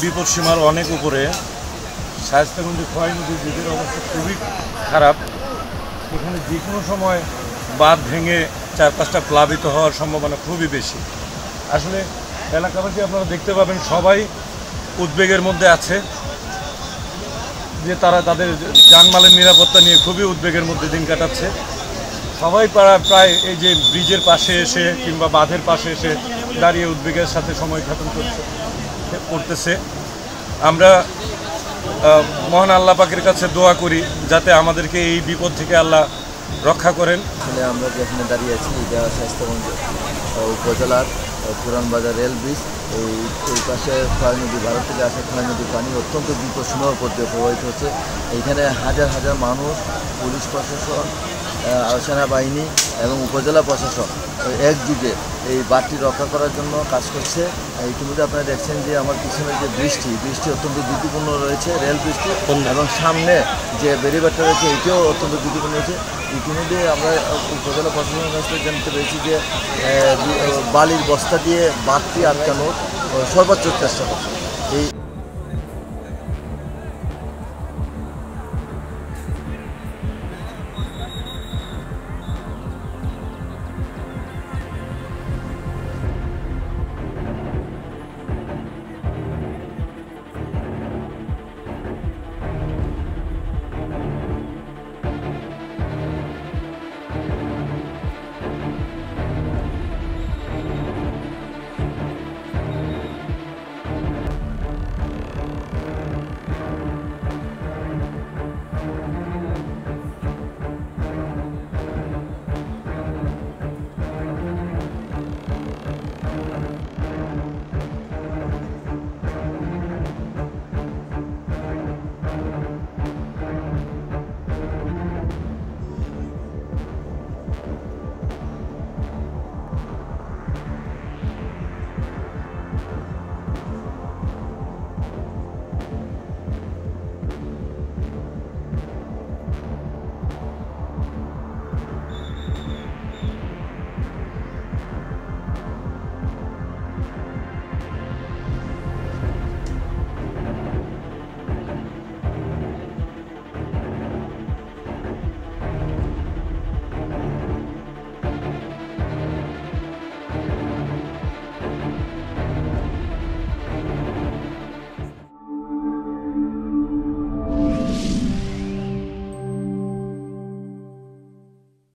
বিপদসীমার অনেক উপরে। শায়েস্তাগঞ্জ খোয়াই নদীর ব্রিজের অবস্থা খুবই খারাপ। এখানে যে কোনো সময় বাঁধ ভেঙে 4-5টা প্লাবিত হওয়ার সম্ভাবনা খুবই বেশি। আসলে এলাকাবাসী আপনারা দেখতে পাবেন সবাই উদ্বেগের মধ্যে আছে, যে তারা তাদের জানমালের নিরাপত্তা নিয়ে খুবই উদ্বেগের মধ্যে দিন কাটাচ্ছে। সবাই প্রায় এই যে ব্রিজের পাশে এসে কিংবা বাঁধের পাশে এসে দাঁড়িয়ে উদ্বেগের সাথে সময় খাতন করতেছে। আমরা মহান আল্লাহ পাকের কাছে দোয়া করি যাতে আমাদেরকে এই বিপদ থেকে আল্লাহ রক্ষা করেন। আসলে আমরা যেখানে দাঁড়িয়ে আছি এটা শায়েস্তাগঞ্জ উপজেলার পুরান বাজার রেল ব্রিজ। এই পাশে খোয়াই নদী, ভারত থেকে আসা খোয়াই নদীর পানি অত্যন্ত বিপদসীমার উপর দিয়ে প্রবাহিত হচ্ছে। এইখানে হাজার হাজার মানুষ, পুলিশ প্রশাসন, সেনাবাহিনী এবং উপজেলা প্রশাসন একযুগে এই বাঁধটি রক্ষা করার জন্য কাজ করছে। ইতিমধ্যে আপনারা দেখছেন যে আমার পিছনে যে বৃষ্টি অত্যন্ত ঝুঁকিপূর্ণ রয়েছে, রেল বৃষ্টি, এবং সামনে যে ব্যারিকেডটা রয়েছে এটিও অত্যন্ত ঝুঁকিপূর্ণ রয়েছে। ইতিমধ্যে আমরা উপজেলা প্রশাসনের কাছ থেকে জানতে পেরেছি যে বালির বস্তা দিয়ে বাঁধটি আটকানোর সর্বোচ্চ চেষ্টা করছে। এই